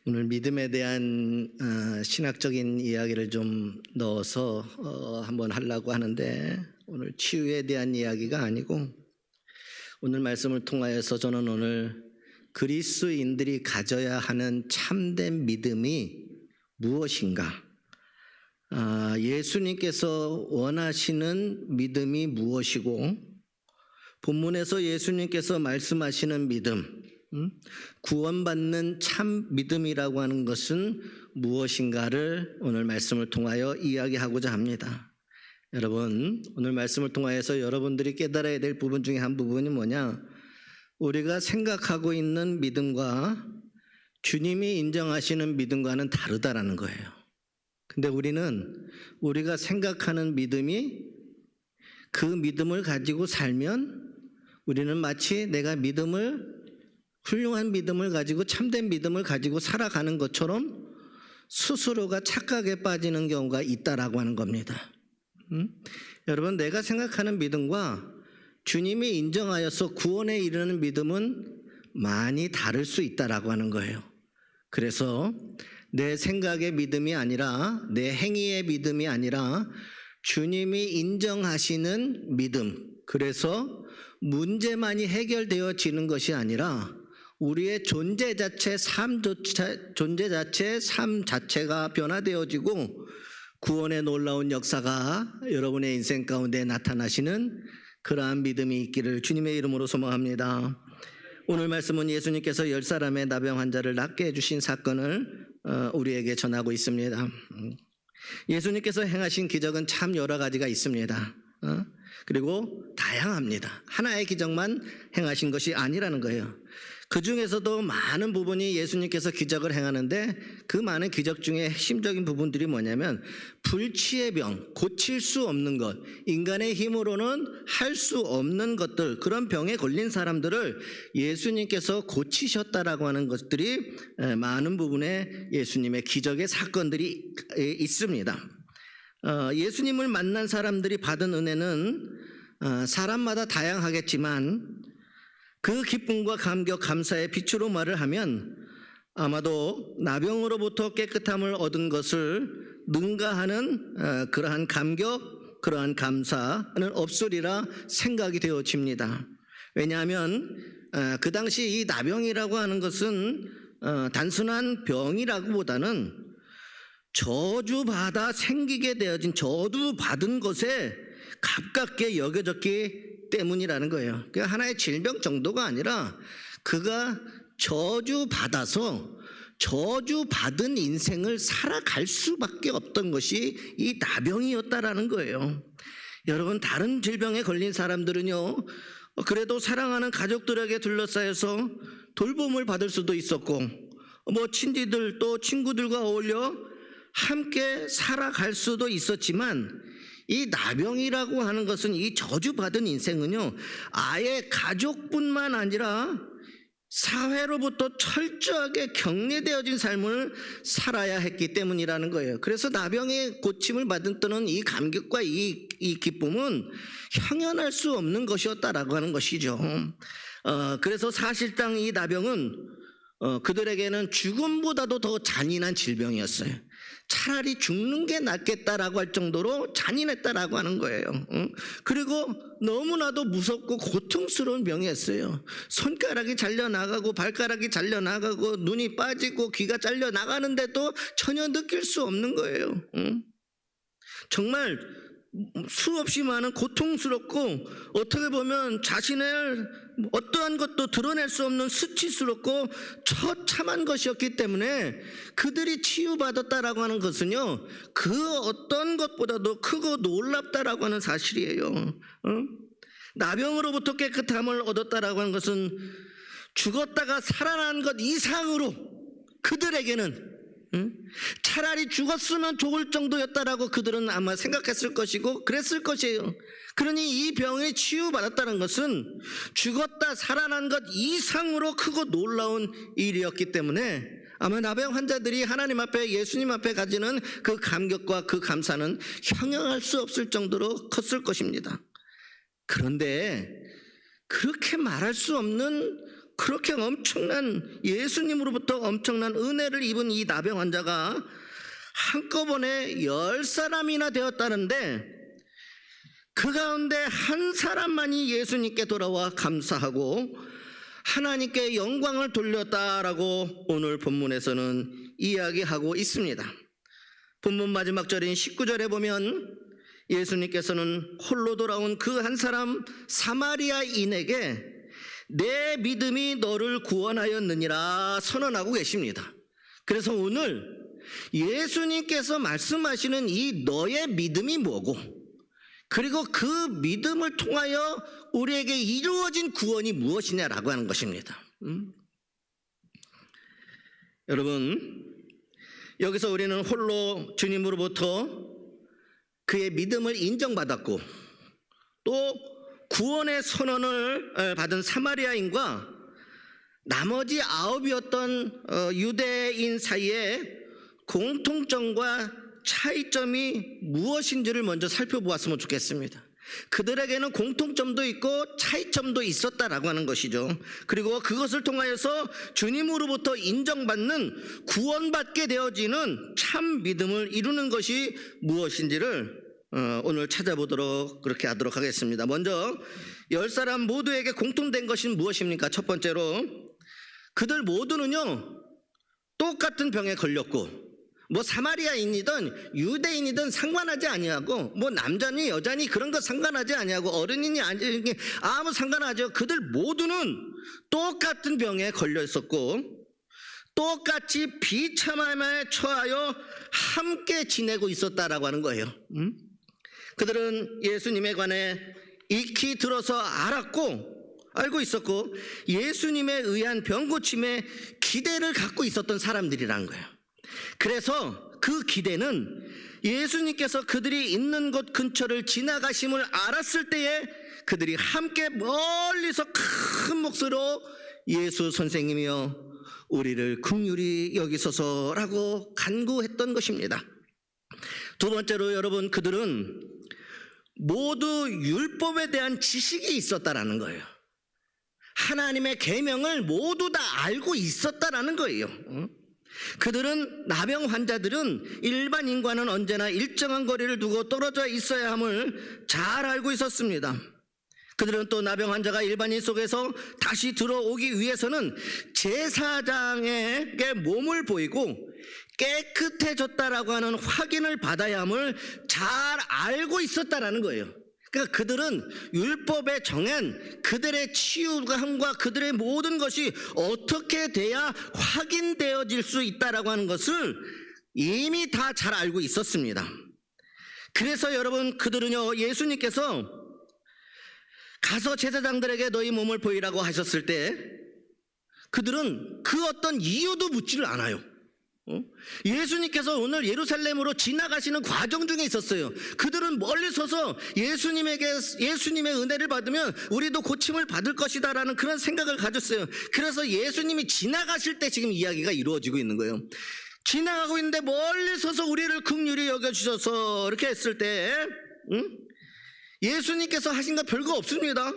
오늘 믿음에 대한 신학적인 이야기를 좀 넣어서 한번 하려고 하는데, 오늘 치유에 대한 이야기가 아니고 오늘 말씀을 통하여서 저는 오늘 그리스도인들이 가져야 하는 참된 믿음이 무엇인가, 예수님께서 원하시는 믿음이 무엇이고, 본문에서 예수님께서 말씀하시는 믿음, 구원받는 참 믿음이라고 하는 것은 무엇인가를 오늘 말씀을 통하여 이야기하고자 합니다. 여러분, 오늘 말씀을 통하여서 여러분들이 깨달아야 될 부분 중에 한 부분이 뭐냐? 우리가 생각하고 있는 믿음과 주님이 인정하시는 믿음과는 다르다라는 거예요. 근데 우리가 생각하는 믿음이, 그 믿음을 가지고 살면 우리는 마치 내가 훌륭한 믿음을 가지고, 참된 믿음을 가지고 살아가는 것처럼 스스로가 착각에 빠지는 경우가 있다라고 하는 겁니다. 여러분, 내가 생각하는 믿음과 주님이 인정하여서 구원에 이르는 믿음은 많이 다를 수 있다라고 하는 거예요. 그래서 내 생각의 믿음이 아니라, 내 행위의 믿음이 아니라 주님이 인정하시는 믿음, 그래서 문제만이 해결되어지는 것이 아니라 우리의 존재 자체, 삶 자체가 변화되어지고 구원의 놀라운 역사가 여러분의 인생 가운데 나타나시는 그러한 믿음이 있기를 주님의 이름으로 소망합니다. 오늘 말씀은 예수님께서 10사람의 나병 환자를 낫게 해주신 사건을 우리에게 전하고 있습니다. 예수님께서 행하신 기적은 참 여러 가지가 있습니다. 그리고 다양합니다. 하나의 기적만 행하신 것이 아니라는 거예요. 그 중에서도 많은 부분이 예수님께서 기적을 행하는데, 그 많은 기적 중에 핵심적인 부분들이 뭐냐면, 불치의 병, 고칠 수 없는 것, 인간의 힘으로는 할 수 없는 것들, 그런 병에 걸린 사람들을 예수님께서 고치셨다라고 하는 것들이 많은 부분에 예수님의 기적의 사건들이 있습니다. 예수님을 만난 사람들이 받은 은혜는 사람마다 다양하겠지만, 그 기쁨과 감격, 감사의 빛으로 말을 하면 아마도 나병으로부터 깨끗함을 얻은 것을 능가하는 그러한 감격, 그러한 감사는 없으리라 생각이 되어집니다. 왜냐하면 그 당시 이 나병이라고 하는 것은 단순한 병이라고보다는 저주받아 생기게 되어진, 저주받은 것에 가깝게 여겨졌기 때문이라는 거예요. 그게 하나의 질병 정도가 아니라 그가 저주받아서 저주받은 인생을 살아갈 수밖에 없던 것이 이 나병이었다라는 거예요. 여러분, 다른 질병에 걸린 사람들은요, 그래도 사랑하는 가족들에게 둘러싸여서 돌봄을 받을 수도 있었고, 친지들 또 친구들과 어울려 함께 살아갈 수도 있었지만, 이 나병이라고 하는 것은, 이 저주받은 인생은요, 아예 가족뿐만 아니라 사회로부터 철저하게 격리되어진 삶을 살아야 했기 때문이라는 거예요. 그래서 나병의 고침을 받은 때는 이 감격과 이 기쁨은 형연할 수 없는 것이었다라고 하는 것이죠. 그래서 사실상 이 나병은 그들에게는 죽음보다도 더 잔인한 질병이었어요. 차라리 죽는 게 낫겠다라고 할 정도로 잔인했다라고 하는 거예요. 그리고 너무나도 무섭고 고통스러운 병이었어요. 손가락이 잘려나가고 발가락이 잘려나가고 눈이 빠지고 귀가 잘려나가는데도 전혀 느낄 수 없는 거예요. 정말 수없이 많은 고통스럽고, 어떻게 보면 자신을 어떠한 것도 드러낼 수 없는 수치스럽고 처참한 것이었기 때문에 그들이 치유받았다라고 하는 것은요, 그 어떤 것보다도 크고 놀랍다라고 하는 사실이에요. 나병으로부터 깨끗함을 얻었다라고 하는 것은 죽었다가 살아난 것 이상으로 그들에게는 차라리 죽었으면 좋을 정도였다라고 그들은 아마 생각했을 것이고 그랬을 것이에요. 그러니 이 병에 치유받았다는 것은 죽었다 살아난 것 이상으로 크고 놀라운 일이었기 때문에 아마 나병 환자들이 하나님 앞에, 예수님 앞에 가지는 그 감격과 그 감사는 형용할 수 없을 정도로 컸을 것입니다. 그런데 그렇게 말할 수 없는 그렇게 엄청난 예수님으로부터 엄청난 은혜를 입은 이 나병 환자가 한꺼번에 10사람이나 되었다는데 그 가운데 한 사람만이 예수님께 돌아와 감사하고 하나님께 영광을 돌렸다라고 오늘 본문에서는 이야기하고 있습니다. 본문 마지막 절인 19절에 보면 예수님께서는 홀로 돌아온 그 한 사람 사마리아인에게 내 믿음이 너를 구원하였느니라 선언하고 계십니다. 그래서 오늘 예수님께서 말씀하시는 이 너의 믿음이 뭐고, 그리고 그 믿음을 통하여 우리에게 이루어진 구원이 무엇이냐라고 하는 것입니다. 여러분, 여기서 우리는 홀로 주님으로부터 그의 믿음을 인정받았고 또 구원의 선언을 받은 사마리아인과 나머지 9이었던 유대인 사이에 공통점과 차이점이 무엇인지를 먼저 살펴보았으면 좋겠습니다. 그들에게는 공통점도 있고 차이점도 있었다라고 하는 것이죠. 그리고 그것을 통하여서 주님으로부터 인정받는 구원받게 되어지는 참 믿음을 이루는 것이 무엇인지를 오늘 찾아보도록 그렇게 하도록 하겠습니다. 먼저 10사람 모두에게 공통된 것이 무엇입니까? 첫 번째로 그들 모두는요 똑같은 병에 걸렸고, 뭐 사마리아인이든 유대인이든 상관하지 아니하고, 뭐 남자니 여자니 그런 거 상관하지 아니하고, 어른이니 아니니 아무 상관하죠. 그들 모두는 똑같은 병에 걸려 있었고 똑같이 비참함에 처하여 함께 지내고 있었다라고 하는 거예요. 그들은 예수님에 관해 익히 들어서 알고 있었고 예수님에 의한 병고침에 기대를 갖고 있었던 사람들이라는 거예요. 그래서 그 기대는 예수님께서 그들이 있는 곳 근처를 지나가심을 알았을 때에 그들이 함께 멀리서 큰 목소리로 예수 선생님이여 우리를 긍휼히 여기소서라고 간구했던 것입니다. 두 번째로 여러분, 그들은 모두 율법에 대한 지식이 있었다라는 거예요. 하나님의 계명을 모두 다 알고 있었다라는 거예요. 그들은 나병 환자들은 일반인과는 언제나 일정한 거리를 두고 떨어져 있어야 함을 잘 알고 있었습니다. 그들은 또 나병 환자가 일반인 속에서 다시 들어오기 위해서는 제사장에게 몸을 보이고 깨끗해졌다라고 하는 확인을 받아야 함을 잘 알고 있었다라는 거예요. 그러니까 그들은 율법에 정한 그들의 치유함과 그들의 모든 것이 어떻게 돼야 확인되어질 수 있다라고 하는 것을 이미 다 잘 알고 있었습니다. 그래서 여러분, 그들은요 예수님께서 가서 제사장들에게 너희 몸을 보이라고 하셨을 때 그들은 그 어떤 이유도 묻지를 않아요. 예수님께서 오늘 예루살렘으로 지나가시는 과정 중에 있었어요. 그들은 멀리 서서 예수님의 은혜를 받으면 우리도 고침을 받을 것이다 라는 그런 생각을 가졌어요. 그래서 예수님이 지나가실 때 지금 이야기가 이루어지고 있는 거예요. 지나가고 있는데 멀리 서서 우리를 긍휼히 여겨주셔서 이렇게 했을 때 예수님께서 하신 거 별거 없습니다.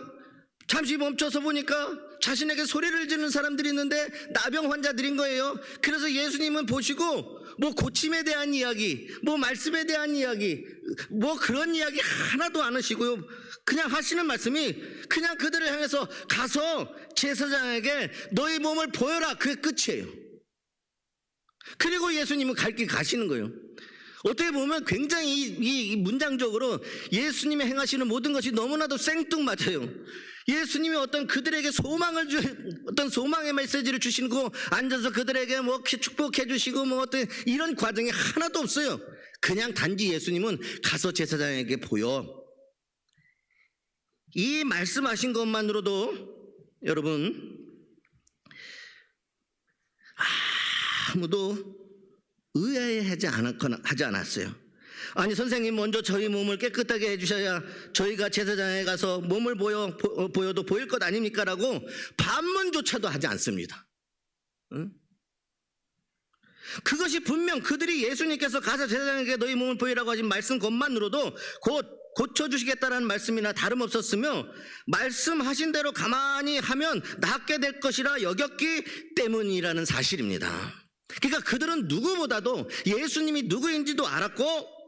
잠시 멈춰서 보니까 자신에게 소리를 지르는 사람들이 있는데 나병 환자들인 거예요. 그래서 예수님은 보시고 뭐 고침에 대한 이야기, 뭐 말씀에 대한 이야기, 뭐 그런 이야기 하나도 안 하시고요. 그냥 하시는 말씀이 그냥 그들을 향해서 가서 제사장에게 너희 몸을 보여라, 그게 끝이에요. 그리고 예수님은 갈 길 가시는 거예요. 어떻게 보면 굉장히 이 문장적으로 예수님이 행하시는 모든 것이 너무나도 생뚱맞아요. 예수님이 어떤 그들에게 어떤 소망의 메시지를 주시는 거 앉아서 그들에게 뭐 축복해 주시고 뭐 어떤 이런 과정이 하나도 없어요. 그냥 단지 예수님은 가서 제사장에게 보여. 이 말씀하신 것만으로도 여러분 아무도 의아해하지 않았어요. 아니 선생님 먼저 저희 몸을 깨끗하게 해주셔야 저희가 제사장에 가서 몸을 보여도 보일 것 아닙니까? 라고 반문조차도 하지 않습니다. 그것이 분명 그들이 예수님께서 가서 제사장에게 너희 몸을 보이라고 하신 말씀 것만으로도 곧 고쳐주시겠다는 말씀이나 다름없었으며 말씀하신 대로 가만히 하면 낫게 될 것이라 여겼기 때문이라는 사실입니다. 그러니까 그들은 누구보다도 예수님이 누구인지도 알았고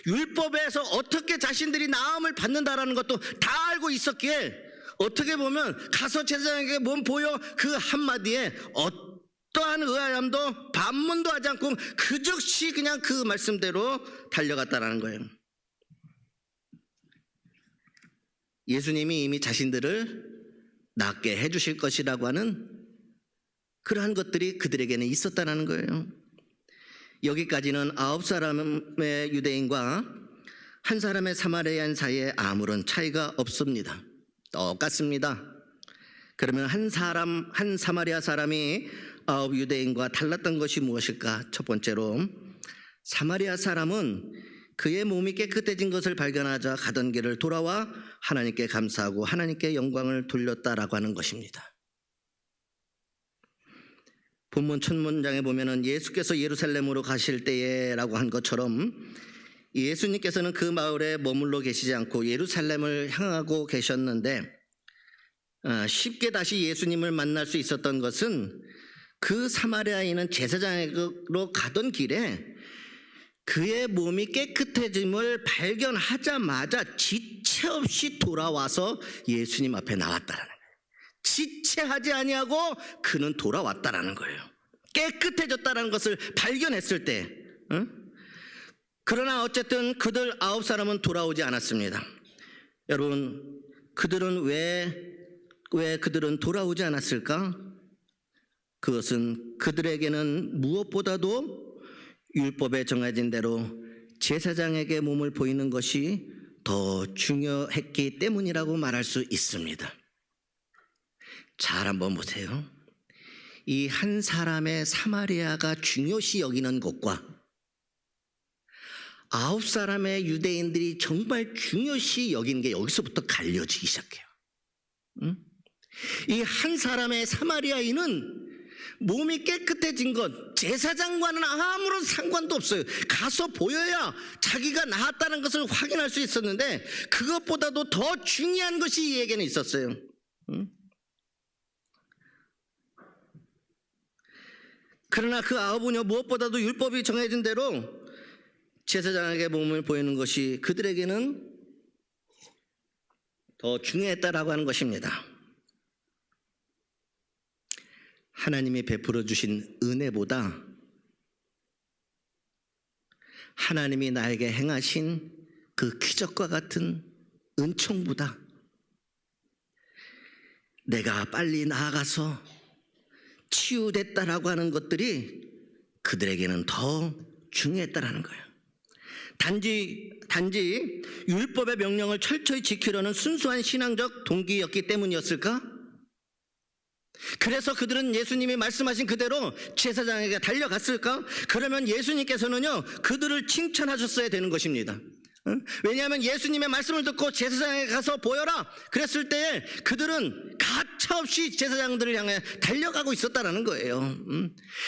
율법에서 어떻게 자신들이 나음을 받는다라는 것도 다 알고 있었기에 어떻게 보면 가서 제사장에게 몸 보여 그 한마디에 어떠한 의아함도 반문도 하지 않고 그 즉시 그냥 그 말씀대로 달려갔다라는 거예요. 예수님이 이미 자신들을 낫게 해주실 것이라고 하는 그러한 것들이 그들에게는 있었다는 거예요. 여기까지는 9사람의 유대인과 한 사람의 사마리아인 사이에 아무런 차이가 없습니다. 똑같습니다. 그러면 한 사마리아 사람이 9 유대인과 달랐던 것이 무엇일까? 첫 번째로 사마리아 사람은 그의 몸이 깨끗해진 것을 발견하자 가던 길을 돌아와 하나님께 감사하고 하나님께 영광을 돌렸다라고 하는 것입니다. 본문 첫 문장에 보면은 예수께서 예루살렘으로 가실 때에라고 한 것처럼 예수님께서는 그 마을에 머물러 계시지 않고 예루살렘을 향하고 계셨는데 쉽게 다시 예수님을 만날 수 있었던 것은 그 사마리아인은 제사장으로 가던 길에 그의 몸이 깨끗해짐을 발견하자마자 지체 없이 돌아와서 예수님 앞에 나왔다라는 거예요. 지체하지 아니하고 그는 돌아왔다라는 거예요. 깨끗해졌다라는 것을 발견했을 때. 그러나 어쨌든 그들 9사람은 돌아오지 않았습니다. 여러분, 그들은 왜 그들은 돌아오지 않았을까? 그것은 그들에게는 무엇보다도 율법에 정해진 대로 제사장에게 몸을 보이는 것이 더 중요했기 때문이라고 말할 수 있습니다. 잘 한번 보세요. 이 한 사람의 사마리아가 중요시 여기는 것과 9사람의 유대인들이 정말 중요시 여기는 게 여기서부터 갈려지기 시작해요. 이 한 사람의 사마리아인은 몸이 깨끗해진 것, 제사장과는 아무런 상관도 없어요. 가서 보여야 자기가 나았다는 것을 확인할 수 있었는데 그것보다도 더 중요한 것이 이에게는 있었어요. 그러나 그 9은요 무엇보다도 율법이 정해진 대로 제사장에게 몸을 보이는 것이 그들에게는 더 중요했다라고 하는 것입니다. 하나님이 베풀어 주신 은혜보다 하나님이 나에게 행하신 그 기적과 같은 은총보다 내가 빨리 나아가서 치유됐다라고 하는 것들이 그들에게는 더 중요했다라는 거예요. 단지 율법의 명령을 철저히 지키려는 순수한 신앙적 동기였기 때문이었을까? 그래서 그들은 예수님이 말씀하신 그대로 제사장에게 달려갔을까? 그러면 예수님께서는요 그들을 칭찬하셨어야 되는 것입니다. 왜냐하면 예수님의 말씀을 듣고 제사장에게 가서 보여라 그랬을 때에 그들은 가차없이 제사장들을 향해 달려가고 있었다는 거예요.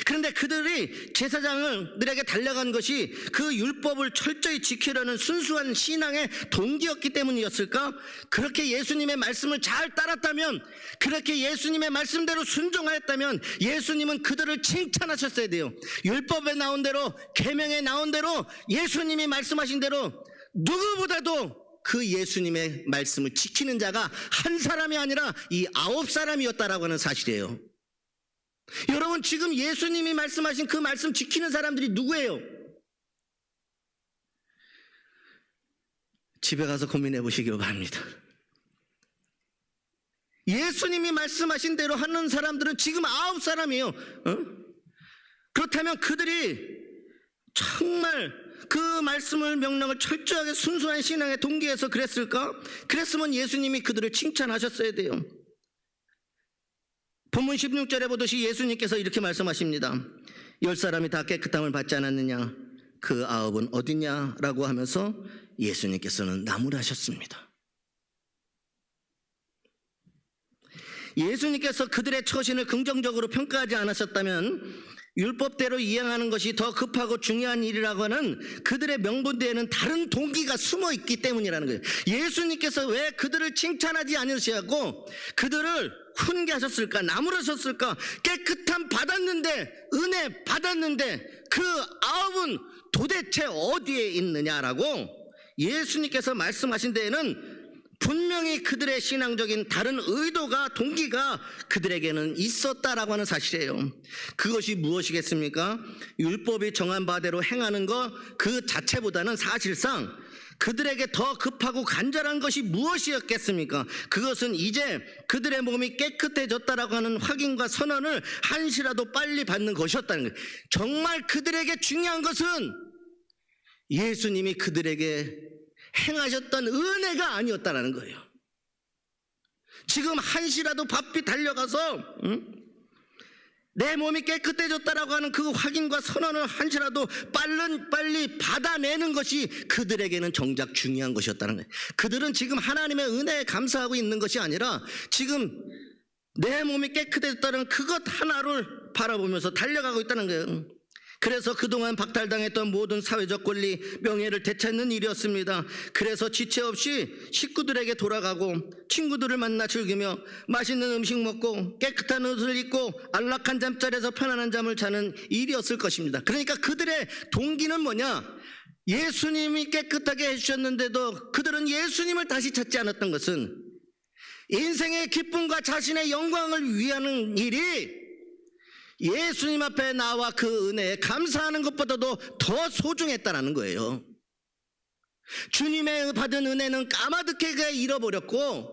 그런데 그들이 제사장들에게 달려간 것이 그 율법을 철저히 지키려는 순수한 신앙의 동기였기 때문이었을까? 그렇게 예수님의 말씀을 잘 따랐다면, 그렇게 예수님의 말씀대로 순종하였다면 예수님은 그들을 칭찬하셨어야 돼요. 율법에 나온 대로, 계명에 나온 대로, 예수님이 말씀하신 대로 누구보다도 그 예수님의 말씀을 지키는 자가 한 사람이 아니라 이 9사람이었다라고 하는 사실이에요. 여러분, 지금 예수님이 말씀하신 그 말씀 지키는 사람들이 누구예요? 집에 가서 고민해 보시기 바랍니다. 예수님이 말씀하신 대로 하는 사람들은 지금 9사람이에요. 그렇다면 그들이 정말 그 말씀을 명령을 철저하게 순수한 신앙의 동기에서 그랬을까? 그랬으면 예수님이 그들을 칭찬하셨어야 돼요. 본문 16절에 보듯이 예수님께서 이렇게 말씀하십니다. 10사람이 다 깨끗함을 받지 않았느냐? 그 9은 어디냐라고 하면서 예수님께서는 나무라셨습니다. 예수님께서 그들의 처신을 긍정적으로 평가하지 않으셨다면 율법대로 이행하는 것이 더 급하고 중요한 일이라고 하는 그들의 명분대에는 다른 동기가 숨어 있기 때문이라는 거예요. 예수님께서 왜 그들을 칭찬하지 않으시고 그들을 훈계하셨을까? 나무라셨을까? 깨끗함 받았는데, 은혜 받았는데 그 아홉은 도대체 어디에 있느냐라고 예수님께서 말씀하신 데에는 분명히 그들의 신앙적인 다른 의도가, 동기가 그들에게는 있었다라고 하는 사실이에요. 그것이 무엇이겠습니까? 율법이 정한 바대로 행하는 것 그 자체보다는 사실상 그들에게 더 급하고 간절한 것이 무엇이었겠습니까? 그것은 이제 그들의 몸이 깨끗해졌다라고 하는 확인과 선언을 한시라도 빨리 받는 것이었다는 거예요. 정말 그들에게 중요한 것은 예수님이 그들에게 행하셨던 은혜가 아니었다라는 거예요. 지금 한시라도 바삐 달려가서 내 몸이 깨끗해졌다라고 하는 그 확인과 선언을 한시라도 빨리 받아내는 것이 그들에게는 정작 중요한 것이었다는 거예요. 그들은 지금 하나님의 은혜에 감사하고 있는 것이 아니라 지금 내 몸이 깨끗해졌다는 그것 하나를 바라보면서 달려가고 있다는 거예요. 그래서 그동안 박탈당했던 모든 사회적 권리, 명예를 되찾는 일이었습니다. 그래서 지체 없이 식구들에게 돌아가고 친구들을 만나 즐기며 맛있는 음식 먹고 깨끗한 옷을 입고 안락한 잠자리에서 편안한 잠을 자는 일이었을 것입니다. 그러니까 그들의 동기는 뭐냐? 예수님이 깨끗하게 해주셨는데도 그들은 예수님을 다시 찾지 않았던 것은 인생의 기쁨과 자신의 영광을 위하는 일이 예수님 앞에 나와 그 은혜에 감사하는 것보다도 더 소중했다는 거예요. 주님의 받은 은혜는 까마득하게 잃어버렸고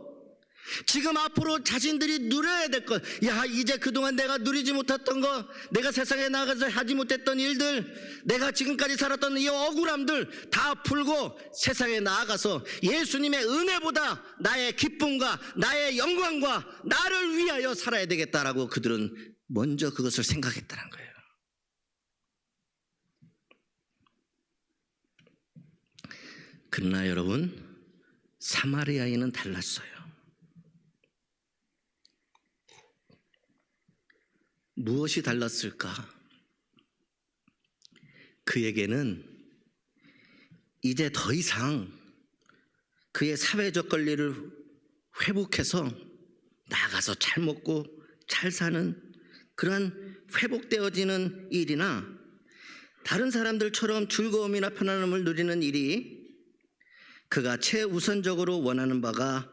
지금 앞으로 자신들이 누려야 될 것, 이제 그동안 내가 누리지 못했던 것, 내가 세상에 나가서 하지 못했던 일들, 내가 지금까지 살았던 이 억울함들 다 풀고 세상에 나아가서 예수님의 은혜보다 나의 기쁨과 나의 영광과 나를 위하여 살아야 되겠다라고 그들은 먼저 그것을 생각했다는 거예요. 그러나 여러분, 사마리아인은 달랐어요. 무엇이 달랐을까? 그에게는 이제 더 이상 그의 사회적 권리를 회복해서 나가서 잘 먹고 잘 사는 그러한 회복되어지는 일이나 다른 사람들처럼 즐거움이나 편안함을 누리는 일이 그가 최우선적으로 원하는 바가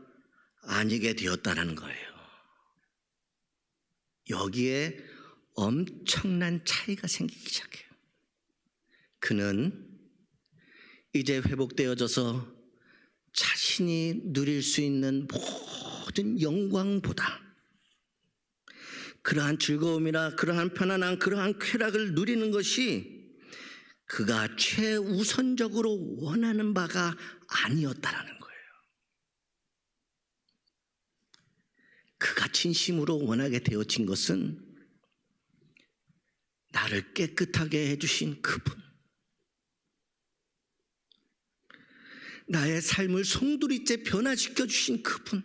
아니게 되었다는 거예요. 여기에 엄청난 차이가 생기기 시작해요. 그는 이제 회복되어져서 자신이 누릴 수 있는 모든 영광보다 그러한 즐거움이나 그러한 편안한 그러한 쾌락을 누리는 것이 그가 최우선적으로 원하는 바가 아니었다라는 거예요. 그가 진심으로 원하게 되어진 것은 나를 깨끗하게 해주신 그분, 나의 삶을 송두리째 변화시켜 주신 그분,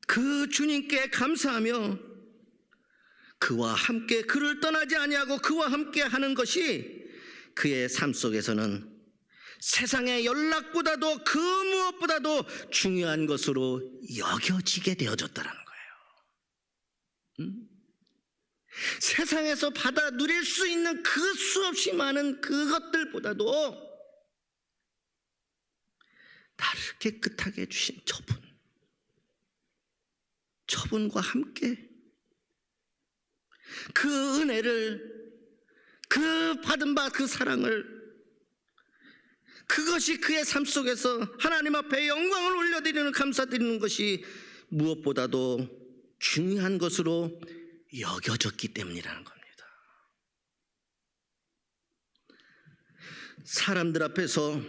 그 주님께 감사하며 그와 함께 그를 떠나지 아니하고 그와 함께 하는 것이 그의 삶 속에서는 세상의 연락보다도 그 무엇보다도 중요한 것으로 여겨지게 되어졌다는 거예요. 세상에서 받아 누릴 수 있는 그 수없이 많은 그것들보다도 나를 깨끗하게 해주신 저분과 함께 그 은혜를, 그 받은 바 그 사랑을, 그것이 그의 삶 속에서 하나님 앞에 영광을 올려드리는, 감사드리는 것이 무엇보다도 중요한 것으로 여겨졌기 때문이라는 겁니다. 사람들 앞에서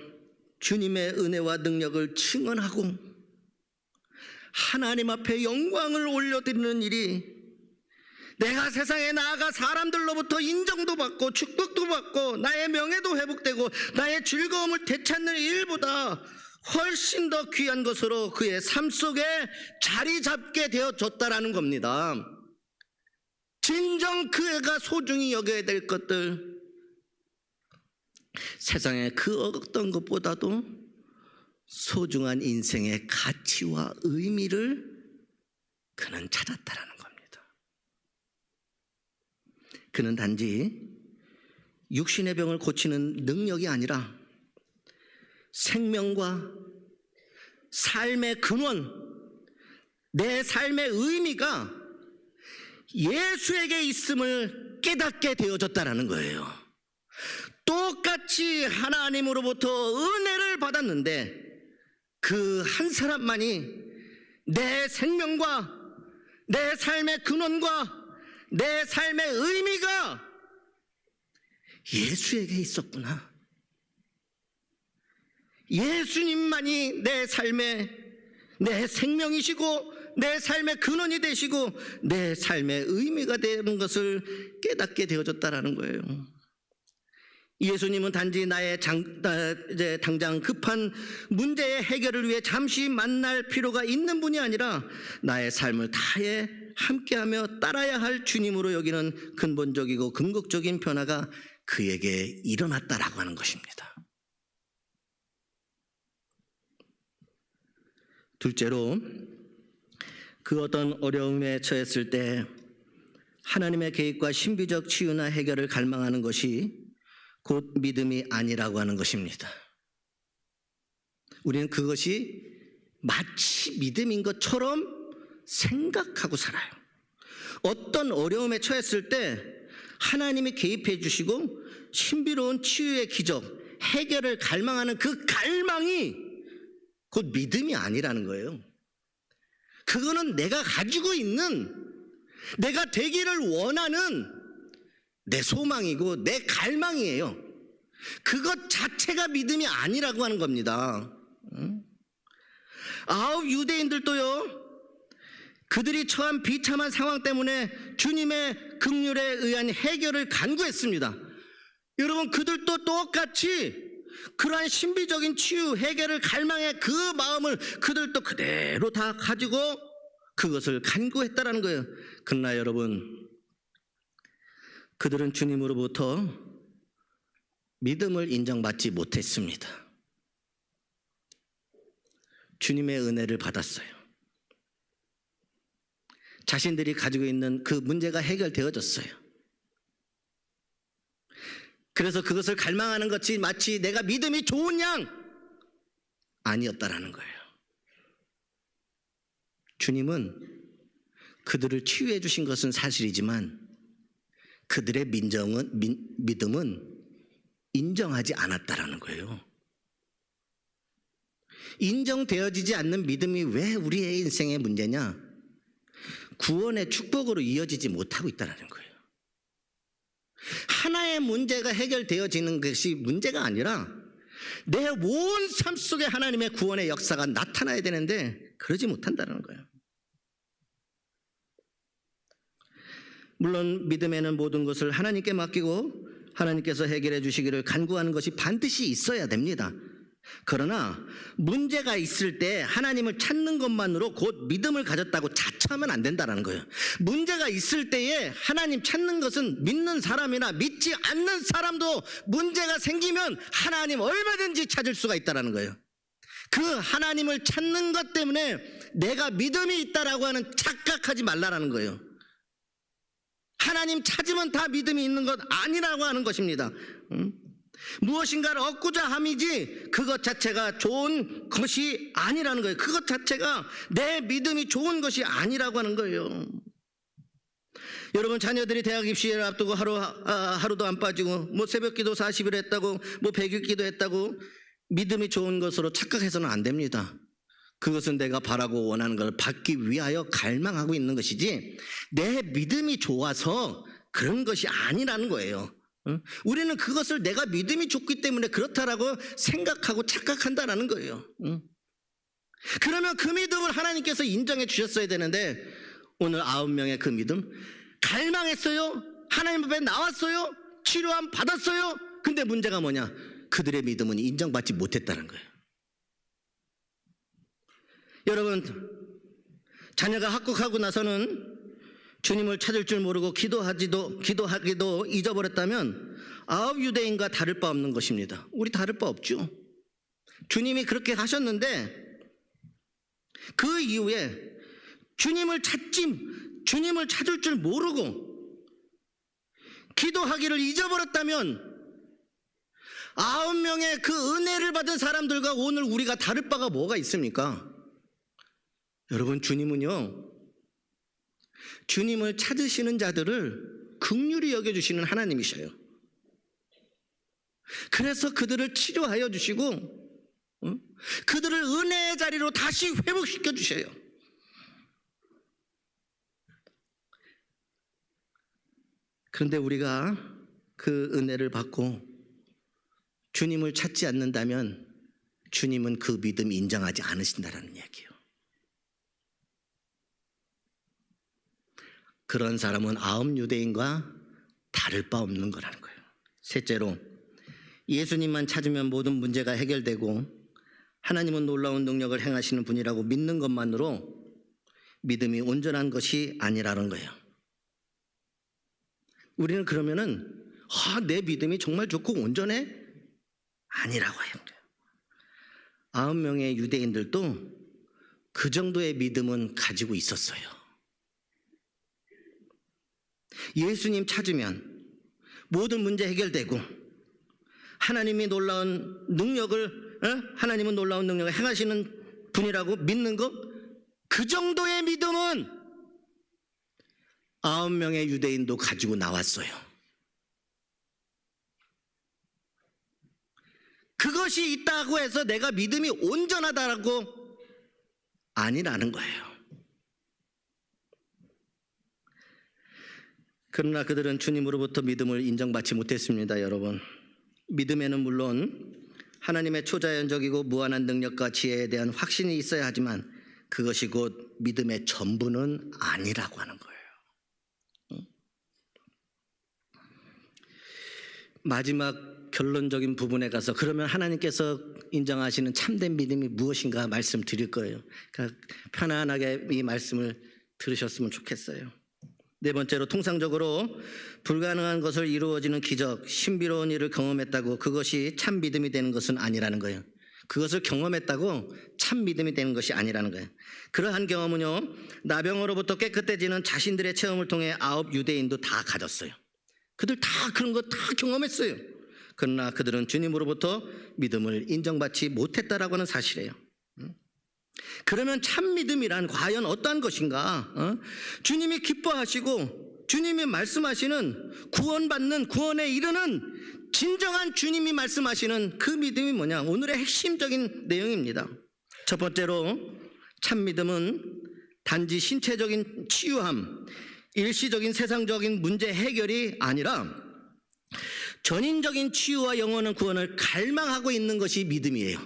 주님의 은혜와 능력을 증언하고 하나님 앞에 영광을 올려드리는 일이 내가 세상에 나아가 사람들로부터 인정도 받고 축복도 받고 나의 명예도 회복되고 나의 즐거움을 되찾는 일보다 훨씬 더 귀한 것으로 그의 삶 속에 자리 잡게 되어졌다라는 겁니다. 진정 그애가 소중히 여겨야 될 것들, 세상에 그 어떤 것보다도 소중한 인생의 가치와 의미를 그는 찾았다라는 겁니다. 그는 단지 육신의 병을 고치는 능력이 아니라 생명과 삶의 근원, 내 삶의 의미가 예수에게 있음을 깨닫게 되어졌다라는 거예요. 똑같이 하나님으로부터 은혜를 받았는데 그 한 사람만이 내 생명과 내 삶의 근원과 내 삶의 의미가 예수에게 있었구나. 예수님만이 내 삶의 내 생명이시고 내 삶의 근원이 되시고 내 삶의 의미가 되는 것을 깨닫게 되어졌다라는 거예요. 예수님은 단지 나의 당장 급한 문제의 해결을 위해 잠시 만날 필요가 있는 분이 아니라 나의 삶을 다해 함께하며 따라야 할 주님으로 여기는 근본적이고 궁극적인 변화가 그에게 일어났다라고 하는 것입니다. 둘째로, 그 어떤 어려움에 처했을 때 하나님의 계획과 신비적 치유나 해결을 갈망하는 것이 곧 믿음이 아니라고 하는 것입니다. 우리는 그것이 마치 믿음인 것처럼 생각하고 살아요. 어떤 어려움에 처했을 때 하나님이 개입해 주시고 신비로운 치유의 기적, 해결을 갈망하는 그 갈망이 곧 믿음이 아니라는 거예요. 그거는 내가 가지고 있는, 내가 되기를 원하는 내 소망이고 내 갈망이에요. 그것 자체가 믿음이 아니라고 하는 겁니다. 아홉 유대인들도요, 그들이 처한 비참한 상황 때문에 주님의 긍휼에 의한 해결을 간구했습니다. 여러분, 그들도 똑같이 그러한 신비적인 치유, 해결을 갈망의 그 마음을 그들도 그대로 다 가지고 그것을 간구했다라는 거예요. 그러나 여러분, 그들은 주님으로부터 믿음을 인정받지 못했습니다. 주님의 은혜를 받았어요. 자신들이 가지고 있는 그 문제가 해결되어졌어요. 그래서 그것을 갈망하는 것이 마치 내가 믿음이 좋은 양 아니었다라는 거예요. 주님은 그들을 치유해 주신 것은 사실이지만 그들의 믿음은 인정하지 않았다라는 거예요. 인정되어지지 않는 믿음이 왜 우리의 인생의 문제냐? 구원의 축복으로 이어지지 못하고 있다는 거예요. 하나의 문제가 해결되어지는 것이 문제가 아니라 내 온 삶 속에 하나님의 구원의 역사가 나타나야 되는데 그러지 못한다는 거예요. 물론 믿음에는 모든 것을 하나님께 맡기고 하나님께서 해결해 주시기를 간구하는 것이 반드시 있어야 됩니다. 그러나 문제가 있을 때 하나님을 찾는 것만으로 곧 믿음을 가졌다고 자처하면 안 된다는 거예요. 문제가 있을 때에 하나님 찾는 것은 믿는 사람이나 믿지 않는 사람도 문제가 생기면 하나님 얼마든지 찾을 수가 있다는 거예요. 그 하나님을 찾는 것 때문에 내가 믿음이 있다라고 하는 착각하지 말라라는 거예요. 하나님 찾으면 다 믿음이 있는 것 아니라고 하는 것입니다. 무엇인가를 얻고자 함이지 그것 자체가 좋은 것이 아니라는 거예요. 그것 자체가 내 믿음이 좋은 것이 아니라고 하는 거예요. 여러분, 자녀들이 대학 입시를 앞두고 하루도 안 빠지고 뭐 새벽기도 40일 했다고 뭐 100일 기도했다고 믿음이 좋은 것으로 착각해서는 안 됩니다. 그것은 내가 바라고 원하는 걸 받기 위하여 갈망하고 있는 것이지 내 믿음이 좋아서 그런 것이 아니라는 거예요. 우리는 그것을 내가 믿음이 좋기 때문에 그렇다라고 생각하고 착각한다라는 거예요. 그러면 그 믿음을 하나님께서 인정해 주셨어야 되는데 오늘 9명의 그 믿음 갈망했어요. 하나님 앞에 나왔어요. 치료함 받았어요. 근데 문제가 뭐냐? 그들의 믿음은 인정받지 못했다는 거예요. 여러분, 자녀가 합격하고 나서는 주님을 찾을 줄 모르고 기도하기도 잊어버렸다면 아홉 유대인과 다를 바 없는 것입니다. 우리 다를 바 없죠. 주님이 그렇게 하셨는데 그 이후에 주님을 찾을 줄 모르고 기도하기를 잊어버렸다면 9명의 그 은혜를 받은 사람들과 오늘 우리가 다를 바가 뭐가 있습니까? 여러분, 주님은요, 주님을 찾으시는 자들을 긍휼히 여겨주시는 하나님이셔요. 그래서 그들을 치료하여 주시고 그들을 은혜의 자리로 다시 회복시켜 주셔요. 그런데 우리가 그 은혜를 받고 주님을 찾지 않는다면 주님은 그 믿음 인정하지 않으신다라는 얘기예요. 그런 사람은 아홉 유대인과 다를 바 없는 거라는 거예요. 셋째로, 예수님만 찾으면 모든 문제가 해결되고 하나님은 놀라운 능력을 행하시는 분이라고 믿는 것만으로 믿음이 온전한 것이 아니라는 거예요. 우리는 그러면은 내 믿음이 정말 좋고 온전해? 아니라고 해요. 9명의 유대인들도 그 정도의 믿음은 가지고 있었어요. 예수님 찾으면 모든 문제 해결되고 하나님은 놀라운 능력을 행하시는 분이라고 믿는 것, 그 정도의 믿음은 9명의 유대인도 가지고 나왔어요. 그것이 있다고 해서 내가 믿음이 온전하다고 아니라는 거예요. 그러나 그들은 주님으로부터 믿음을 인정받지 못했습니다. 여러분, 믿음에는 물론 하나님의 초자연적이고 무한한 능력과 지혜에 대한 확신이 있어야 하지만 그것이 곧 믿음의 전부는 아니라고 하는 거예요. 마지막 결론적인 부분에 가서 그러면 하나님께서 인정하시는 참된 믿음이 무엇인가 말씀드릴 거예요. 그러니까 편안하게 이 말씀을 들으셨으면 좋겠어요. 네 번째로, 통상적으로 불가능한 것을 이루어지는 기적, 신비로운 일을 경험했다고 그것이 참 믿음이 되는 것은 아니라는 거예요. 그것을 경험했다고 참 믿음이 되는 것이 아니라는 거예요. 그러한 경험은요, 나병으로부터 깨끗해지는 자신들의 체험을 통해 아홉 유대인도 다 가졌어요. 그들 다 그런 거 다 경험했어요. 그러나 그들은 주님으로부터 믿음을 인정받지 못했다라고 하는 사실이에요. 그러면 참 믿음이란 과연 어떠한 것인가? 주님이 기뻐하시고 주님이 말씀하시는 구원에 이르는 진정한 주님이 말씀하시는 그 믿음이 뭐냐? 오늘의 핵심적인 내용입니다. 첫 번째로, 참 믿음은 단지 신체적인 치유함, 일시적인 세상적인 문제 해결이 아니라 전인적인 치유와 영원한 구원을 갈망하고 있는 것이 믿음이에요.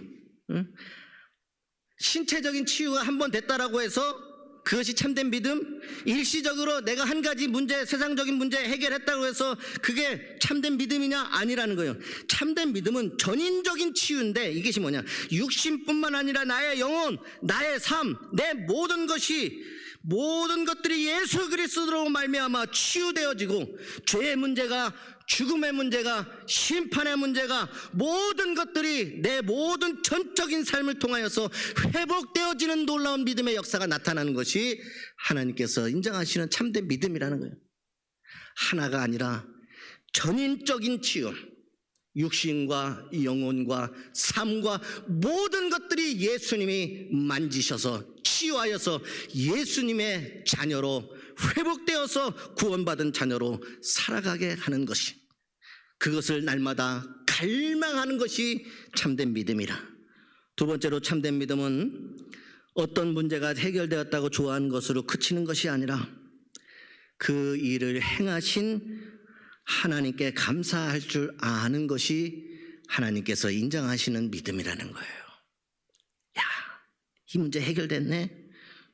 신체적인 치유가 한번 됐다라고 해서 그것이 참된 믿음? 일시적으로 내가 한 가지 문제, 세상적인 문제 해결했다고 해서 그게 참된 믿음이냐? 아니라는 거예요. 참된 믿음은 전인적인 치유인데 이것이 뭐냐? 육신뿐만 아니라 나의 영혼, 나의 삶, 내 모든 것들이 예수 그리스도로 말미암아 치유되어지고 죄의 문제가, 죽음의 문제가, 심판의 문제가, 모든 것들이 내 모든 전적인 삶을 통하여서 회복되어지는 놀라운 믿음의 역사가 나타나는 것이 하나님께서 인정하시는 참된 믿음이라는 거예요. 하나가 아니라 전인적인 치유, 육신과 영혼과 삶과 모든 것들이 예수님이 만지셔서 치유하여서 예수님의 자녀로 회복되어서 구원받은 자녀로 살아가게 하는 것이, 그것을 날마다 갈망하는 것이 참된 믿음이라. 두 번째로, 참된 믿음은 어떤 문제가 해결되었다고 좋아하는 것으로 그치는 것이 아니라 그 일을 행하신 하나님께 감사할 줄 아는 것이 하나님께서 인정하시는 믿음이라는 거예요. 야, 이 문제 해결됐네?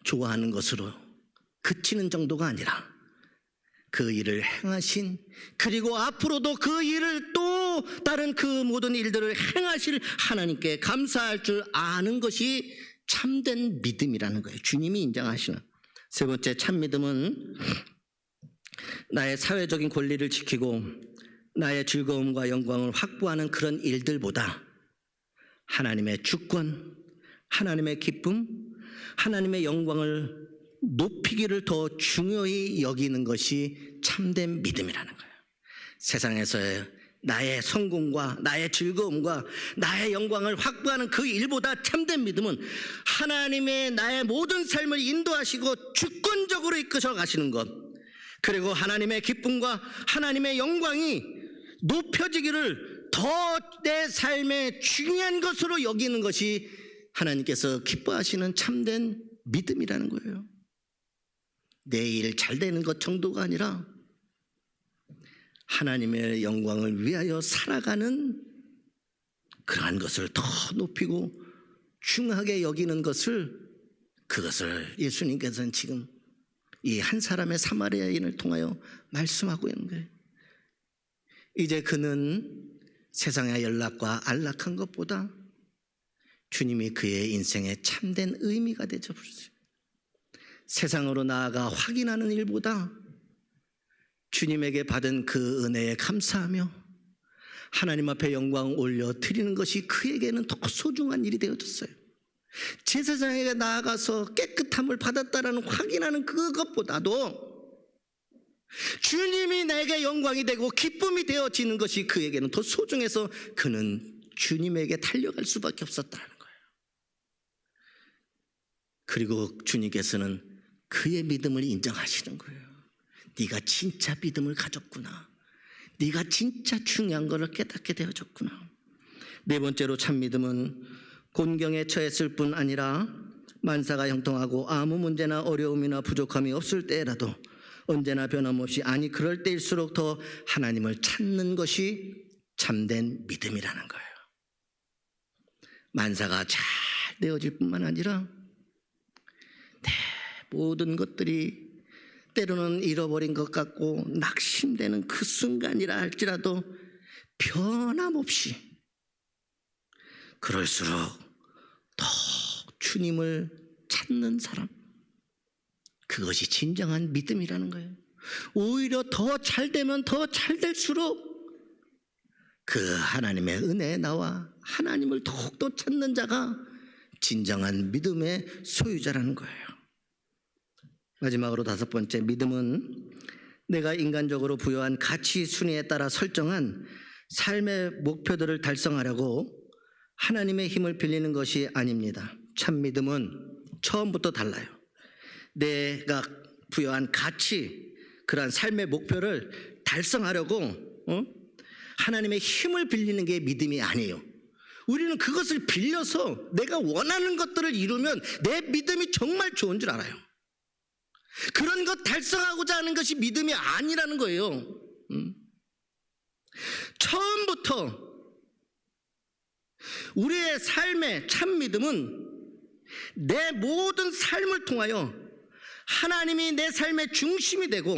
좋아하는 것으로 그치는 정도가 아니라 그 일을 행하신, 그리고 앞으로도 그 일을 또 다른 그 모든 일들을 행하실 하나님께 감사할 줄 아는 것이 참된 믿음이라는 거예요. 주님이 인정하시는. 세 번째, 참 믿음은 나의 사회적인 권리를 지키고 나의 즐거움과 영광을 확보하는 그런 일들보다 하나님의 주권, 하나님의 기쁨, 하나님의 영광을 높이기를 더 중요히 여기는 것이 참된 믿음이라는 거예요. 세상에서의 나의 성공과 나의 즐거움과 나의 영광을 확보하는 그 일보다 참된 믿음은 하나님의 나의 모든 삶을 인도하시고 주권적으로 이끄셔 가시는 것, 그리고 하나님의 기쁨과 하나님의 영광이 높여지기를 더 내 삶의 중요한 것으로 여기는 것이 하나님께서 기뻐하시는 참된 믿음이라는 거예요. 내 일 잘 되는 것 정도가 아니라 하나님의 영광을 위하여 살아가는 그러한 것을 더 높이고 중하게 여기는 것을, 그것을 예수님께서는 지금 이 한 사람의 사마리아인을 통하여 말씀하고 있는 거예요. 이제 그는 세상의 연락과 안락한 것보다 주님이 그의 인생의 참된 의미가 되어버렸어요. 세상으로 나아가 확인하는 일보다 주님에게 받은 그 은혜에 감사하며 하나님 앞에 영광을 올려 드리는 것이 그에게는 더 소중한 일이 되어졌어요. 제사장에게 나아가서 깨끗함을 받았다라는 확인하는 그것보다도 주님이 내게 영광이 되고 기쁨이 되어지는 것이 그에게는 더 소중해서 그는 주님에게 달려갈 수밖에 없었다는 거예요. 그리고 주님께서는 그의 믿음을 인정하시는 거예요. 네가 진짜 믿음을 가졌구나. 네가 진짜 중요한 것을 깨닫게 되어졌구나. 네 번째로 참 믿음은 곤경에 처했을 뿐 아니라 만사가 형통하고 아무 문제나 어려움이나 부족함이 없을 때라도 언제나 변함없이, 아니 그럴 때일수록 더 하나님을 찾는 것이 참된 믿음이라는 거예요. 만사가 잘 되어질 뿐만 아니라 내 모든 것들이 때로는 잃어버린 것 같고 낙심되는 그 순간이라 할지라도 변함없이 그럴수록 더 주님을 찾는 사람, 그것이 진정한 믿음이라는 거예요. 오히려 더 잘 되면 더 잘 될수록 그 하나님의 은혜에 나와 하나님을 더욱더 찾는 자가 진정한 믿음의 소유자라는 거예요. 마지막으로 다섯 번째, 믿음은 내가 인간적으로 부여한 가치 순위에 따라 설정한 삶의 목표들을 달성하려고 하나님의 힘을 빌리는 것이 아닙니다. 참 믿음은 처음부터 달라요. 내가 부여한 가치, 그러한 삶의 목표를 달성하려고 하나님의 힘을 빌리는 게 믿음이 아니에요. 우리는 그것을 빌려서 내가 원하는 것들을 이루면 내 믿음이 정말 좋은 줄 알아요. 그런 것 달성하고자 하는 것이 믿음이 아니라는 거예요. 처음부터 우리의 삶의 참 믿음은 내 모든 삶을 통하여 하나님이 내 삶의 중심이 되고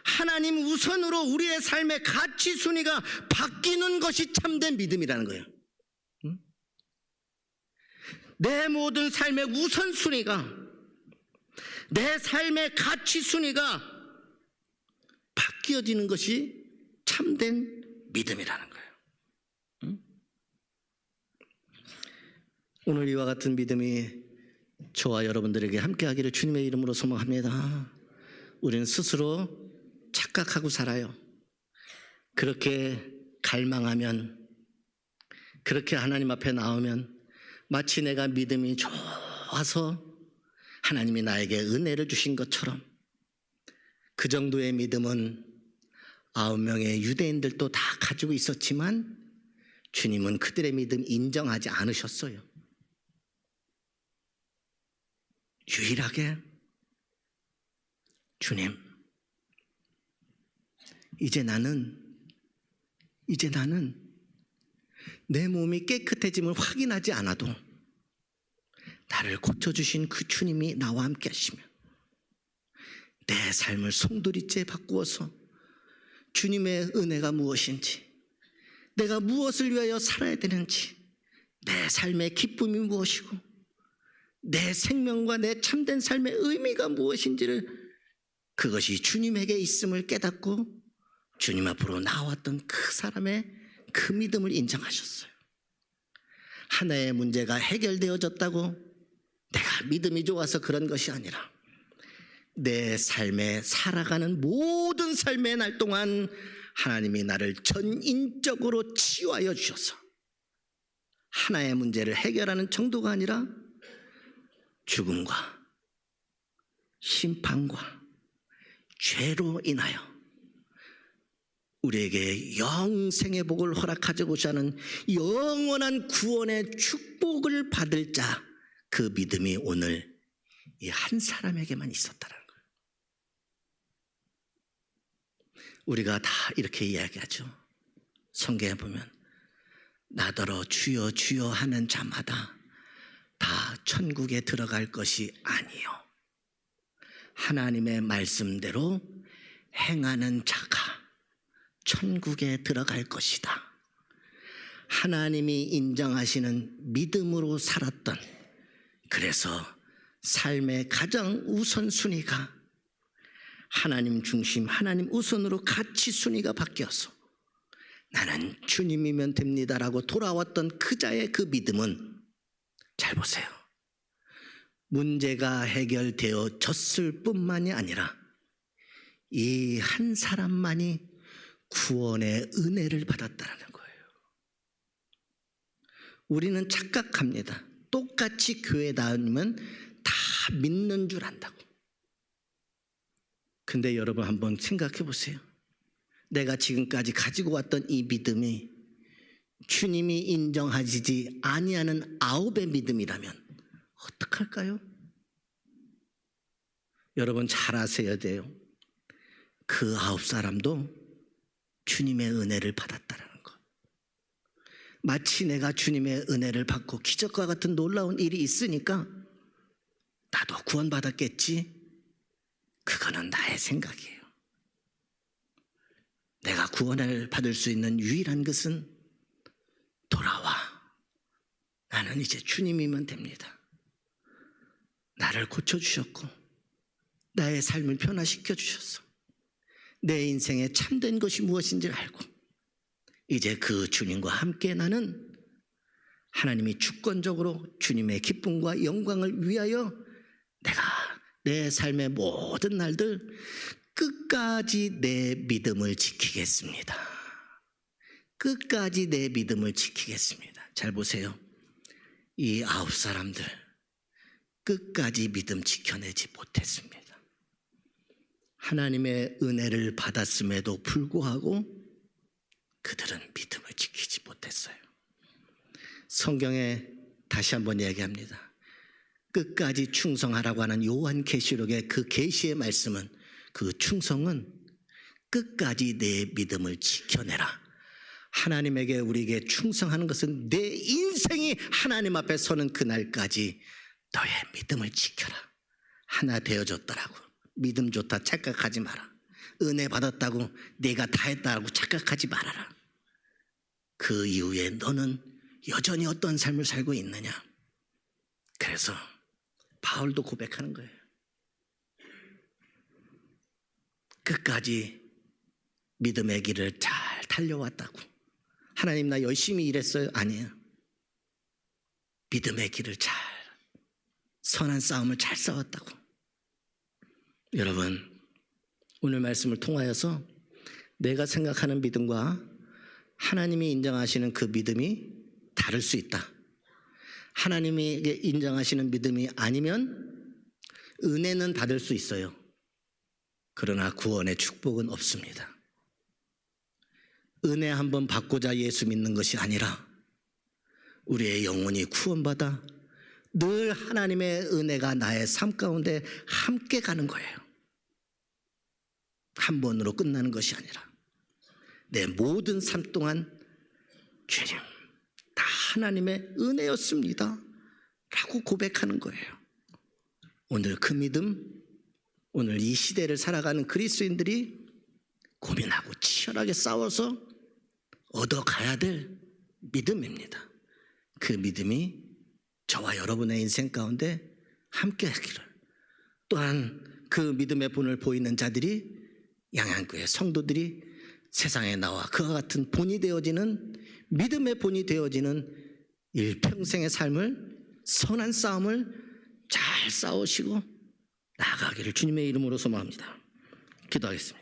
하나님 우선으로 우리의 삶의 가치 순위가 바뀌는 것이 참된 믿음이라는 거예요. 내 모든 삶의 우선순위가, 내 삶의 가치 순위가 바뀌어지는 것이 참된 믿음이라는 거예요. 오늘 이와 같은 믿음이 저와 여러분들에게 함께하기를 주님의 이름으로 소망합니다. 우리는 스스로 착각하고 살아요. 그렇게 갈망하면, 그렇게 하나님 앞에 나오면 마치 내가 믿음이 좋아서 하나님이 나에게 은혜를 주신 것처럼, 그 정도의 믿음은 9명의 유대인들도 다 가지고 있었지만 주님은 그들의 믿음 인정하지 않으셨어요. 유일하게 주님, 이제 나는 내 몸이 깨끗해짐을 확인하지 않아도 나를 고쳐주신 그 주님이 나와 함께 하시면 내 삶을 송두리째 바꾸어서 주님의 은혜가 무엇인지, 내가 무엇을 위하여 살아야 되는지, 내 삶의 기쁨이 무엇이고 내 생명과 내 참된 삶의 의미가 무엇인지를 그것이 주님에게 있음을 깨닫고 주님 앞으로 나왔던 그 사람의 그 믿음을 인정하셨어요. 하나의 문제가 해결되어졌다고 내가 믿음이 좋아서 그런 것이 아니라 내 삶에 살아가는 모든 삶의 날 동안 하나님이 나를 전인적으로 치유하여 주셔서 하나의 문제를 해결하는 정도가 아니라 죽음과 심판과 죄로 인하여 우리에게 영생의 복을 허락하고자 하는 영원한 구원의 축복을 받을 자, 그 믿음이 오늘 이 한 사람에게만 있었다는 거예요. 우리가 다 이렇게 이야기하죠. 성경에 보면 나더러 주여 주여 하는 자마다 다 천국에 들어갈 것이 아니요 하나님의 말씀대로 행하는 자가 천국에 들어갈 것이다. 하나님이 인정하시는 믿음으로 살았던, 그래서 삶의 가장 우선순위가 하나님 중심, 하나님 우선으로 같이 순위가 바뀌어서 나는 주님이면 됩니다라고 돌아왔던 그 자의 그 믿음은, 잘 보세요, 문제가 해결되어졌을 뿐만이 아니라 이 한 사람만이 구원의 은혜를 받았다는 거예요. 우리는 착각합니다. 똑같이 교회 다니면 다 믿는 줄 안다고. 근데 여러분 한번 생각해 보세요. 내가 지금까지 가지고 왔던 이 믿음이 주님이 인정하지 아니하는 9의 믿음이라면 어떡할까요? 여러분 잘 아셔야 돼요. 그 9사람도 주님의 은혜를 받았다는 것. 마치 내가 주님의 은혜를 받고 기적과 같은 놀라운 일이 있으니까 나도 구원받았겠지. 그거는 나의 생각이에요. 내가 구원을 받을 수 있는 유일한 것은 돌아와. 나는 이제 주님이면 됩니다. 나를 고쳐주셨고 나의 삶을 변화시켜 주셔서 내 인생에 참된 것이 무엇인지 알고 이제 그 주님과 함께 나는 하나님이 주권적으로 주님의 기쁨과 영광을 위하여 내가 내 삶의 모든 날들 끝까지 내 믿음을 지키겠습니다. 끝까지 내 믿음을 지키겠습니다. 잘 보세요. 이 9사람들 끝까지 믿음 지켜내지 못했습니다. 하나님의 은혜를 받았음에도 불구하고 그들은 믿음을 지키지 못했어요. 성경에 다시 한번 이야기합니다. 끝까지 충성하라고 하는 요한계시록의 그 계시의 말씀은, 그 충성은 끝까지 내 믿음을 지켜내라. 하나님에게 우리에게 충성하는 것은 내 인생이 하나님 앞에 서는 그날까지 너의 믿음을 지켜라. 하나 되어졌더라고. 믿음 좋다 착각하지 마라. 은혜 받았다고 내가 다 했다고 착각하지 말아라. 그 이후에 너는 여전히 어떤 삶을 살고 있느냐. 그래서 바울도 고백하는 거예요. 끝까지 믿음의 길을 잘 달려왔다고. 하나님 나 열심히 일했어요? 아니에요. 믿음의 길을 잘, 선한 싸움을 잘 싸웠다고. 여러분, 오늘 말씀을 통하여서 내가 생각하는 믿음과 하나님이 인정하시는 그 믿음이 다를 수 있다. 하나님이 인정하시는 믿음이 아니면 은혜는 받을 수 있어요. 그러나 구원의 축복은 없습니다. 은혜 한번 받고자 예수 믿는 것이 아니라 우리의 영혼이 구원받아 늘 하나님의 은혜가 나의 삶 가운데 함께 가는 거예요. 한 번으로 끝나는 것이 아니라 내 모든 삶 동안 주님 다 하나님의 은혜였습니다 라고 고백하는 거예요. 오늘 그 믿음, 오늘 이 시대를 살아가는 그리스도인들이 고민하고 치열하게 싸워서 얻어가야 될 믿음입니다. 그 믿음이 저와 여러분의 인생 가운데 함께 하기를, 또한 그 믿음의 본을 보이는 자들이 양양교회 성도들이 세상에 나와 그와 같은 본이 되어지는 믿음의 본이 되어지는 일평생의 삶을 선한 싸움을 잘 싸우시고 나아가기를 주님의 이름으로 소망합니다. 기도하겠습니다.